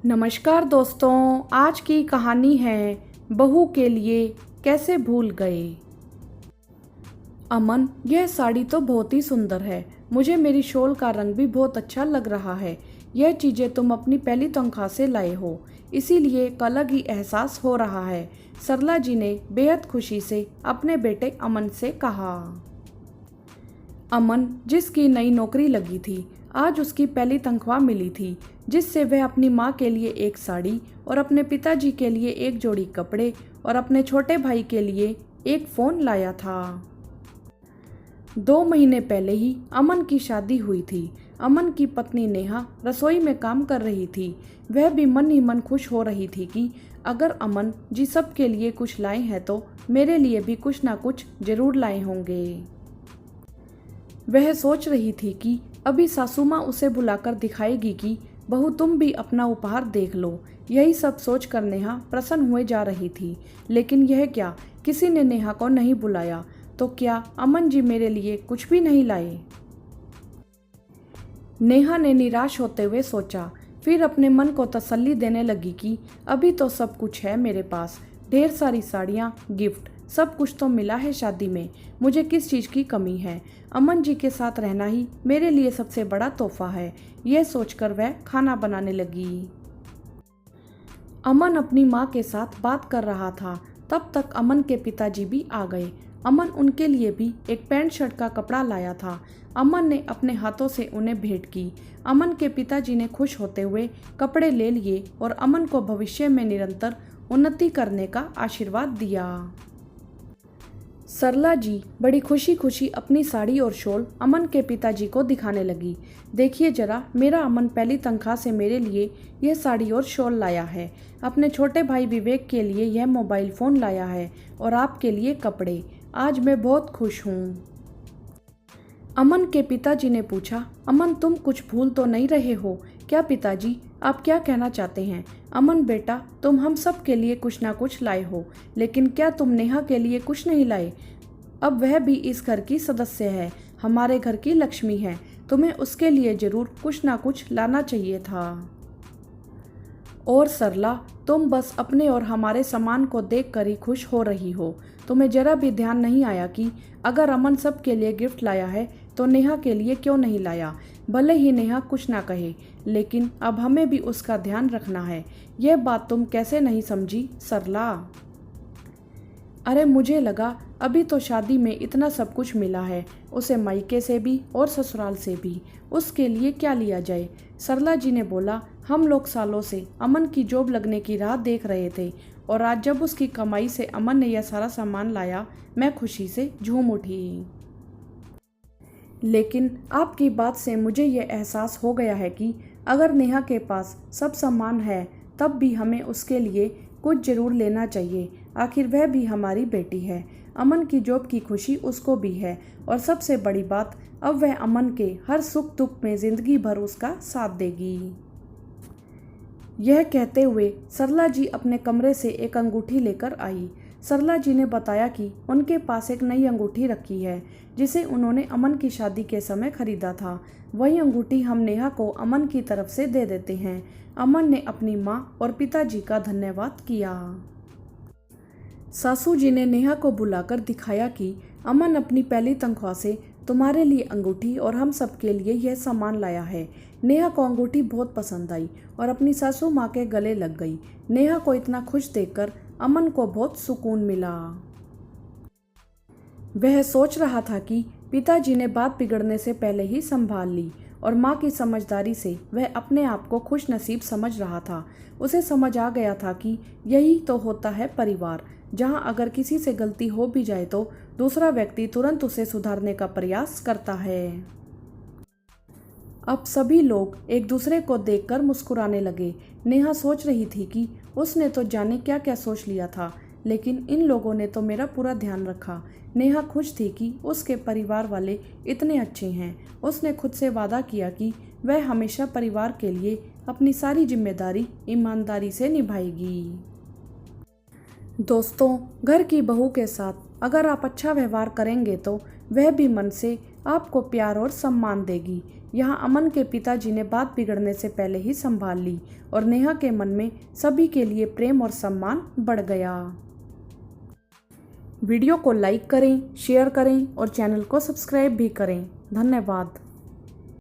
नमस्कार दोस्तों, आज की कहानी है बहू के लिए कैसे भूल गए। अमन, यह साड़ी तो बहुत ही सुंदर है। मुझे मेरी शॉल का रंग भी बहुत अच्छा लग रहा है। यह चीज़ें तुम अपनी पहली तनख्वाह से लाए हो, इसीलिए एक अलग ही एहसास हो रहा है। सरला जी ने बेहद खुशी से अपने बेटे अमन से कहा। अमन, जिसकी नई नौकरी लगी थी, आज उसकी पहली तनख्वाह मिली थी, जिससे वह अपनी माँ के लिए एक साड़ी और अपने पिताजी के लिए एक जोड़ी कपड़े और अपने छोटे भाई के लिए एक फ़ोन लाया था। 2 महीने पहले ही अमन की शादी हुई थी। अमन की पत्नी नेहा रसोई में काम कर रही थी। वह भी मन ही मन खुश हो रही थी कि अगर अमन जी सबके लिए कुछ लाए हैं तो मेरे लिए भी कुछ ना कुछ जरूर लाए होंगे। वह सोच रही थी कि अभी सासू माँ उसे बुलाकर दिखाएगी कि बहू तुम भी अपना उपहार देख लो। यही सब सोच कर नेहा प्रसन्न हुए जा रही थी। लेकिन यह क्या, किसी ने नेहा को नहीं बुलाया, तो क्या अमन जी मेरे लिए कुछ भी नहीं लाए। नेहा ने निराश होते हुए सोचा, फिर अपने मन को तसल्ली देने लगी कि अभी तो सब कुछ है मेरे पास। ढेर सारी साड़ियाँ, गिफ्ट, सब कुछ तो मिला है शादी में। मुझे किस चीज़ की कमी है। अमन जी के साथ रहना ही मेरे लिए सबसे बड़ा तोहफा है। यह सोचकर वह खाना बनाने लगी। अमन अपनी माँ के साथ बात कर रहा था। तब तक अमन के पिताजी भी आ गए। अमन उनके लिए भी एक पैंट शर्ट का कपड़ा लाया था। अमन ने अपने हाथों से उन्हें भेंट की। अमन के पिताजी ने खुश होते हुए कपड़े ले लिए और अमन को भविष्य में निरंतर उन्नति करने का आशीर्वाद दिया। सरला जी बड़ी खुशी खुशी अपनी साड़ी और शॉल अमन के पिताजी को दिखाने लगी। देखिए जरा, मेरा अमन पहली तनख्वाह से मेरे लिए यह साड़ी और शॉल लाया है। अपने छोटे भाई विवेक के लिए यह मोबाइल फ़ोन लाया है और आपके लिए कपड़े। आज मैं बहुत खुश हूँ। अमन के पिताजी ने पूछा, अमन तुम कुछ भूल तो नहीं रहे हो क्या पिताजी? आप क्या कहना चाहते हैं? अमन बेटा, तुम हम सब के लिए कुछ ना कुछ लाए हो, लेकिन क्या तुम नेहा के लिए कुछ नहीं लाए? अब वह भी इस घर की सदस्य है, हमारे घर की लक्ष्मी है। तुम्हें उसके लिए जरूर कुछ ना कुछ लाना चाहिए था। और सरला, तुम बस अपने और हमारे सामान को देखकर ही खुश हो रही हो। तुम्हें जरा भी ध्यान नहीं आया कि अगर अमन सब के लिए गिफ्ट लाया है तो नेहा के लिए क्यों नहीं लाया। भले ही नेहा कुछ ना कहे, लेकिन अब हमें भी उसका ध्यान रखना है। यह बात तुम कैसे नहीं समझी सरला? अरे मुझे लगा अभी तो शादी में इतना सब कुछ मिला है, उसे मायके से भी और ससुराल से भी, उसके लिए क्या लिया जाए। सरला जी ने बोला, हम लोग सालों से अमन की जॉब लगने की राह देख रहे थे और आज जब उसकी कमाई से अमन ने यह सारा सामान लाया, मैं खुशी से झूम उठी। लेकिन आपकी बात से मुझे यह एहसास हो गया है कि अगर नेहा के पास सब सामान है तब भी हमें उसके लिए कुछ जरूर लेना चाहिए। आखिर वह भी हमारी बेटी है। अमन की जॉब की खुशी उसको भी है और सबसे बड़ी बात, अब वह अमन के हर सुख दुख में जिंदगी भर उसका साथ देगी। यह कहते हुए सरला जी अपने कमरे से एक अंगूठी लेकर आई। सरला जी ने बताया कि उनके पास एक नई अंगूठी रखी है जिसे उन्होंने अमन की शादी के समय खरीदा था। वही अंगूठी हम नेहा को अमन की तरफ से दे देते हैं। अमन ने अपनी माँ और पिताजी का धन्यवाद किया। सासू जी ने नेहा को बुलाकर दिखाया कि अमन अपनी पहली तनख्वाह से तुम्हारे लिए अंगूठी और हम सब के लिए यह सामान लाया है। नेहा को अंगूठी बहुत पसंद आई और अपनी सासू माँ के गले लग गई। नेहा को इतना खुश देखकर अमन को बहुत सुकून मिला। वह सोच रहा था कि पिताजी ने बात बिगड़ने से पहले ही संभाल ली और माँ की समझदारी से वह अपने आप को खुश नसीब समझ रहा था। उसे समझ आ गया था कि यही तो होता है परिवार, जहाँ अगर किसी से गलती हो भी जाए तो दूसरा व्यक्ति तुरंत उसे सुधारने का प्रयास करता है। अब सभी लोग एक दूसरे को देखकर मुस्कुराने लगे। नेहा सोच रही थी कि उसने तो जाने क्या क्या सोच लिया था, लेकिन इन लोगों ने तो मेरा पूरा ध्यान रखा। नेहा खुश थी कि उसके परिवार वाले इतने अच्छे हैं। उसने खुद से वादा किया कि वह हमेशा परिवार के लिए अपनी सारी जिम्मेदारी ईमानदारी से निभाएगी। दोस्तों, घर की बहू के साथ अगर आप अच्छा व्यवहार करेंगे तो वह भी मन से आपको प्यार और सम्मान देगी। यहाँ अमन के पिताजी ने बात बिगड़ने से पहले ही संभाल ली और नेहा के मन में सभी के लिए प्रेम और सम्मान बढ़ गया। वीडियो को लाइक करें, शेयर करें और चैनल को सब्सक्राइब भी करें। धन्यवाद।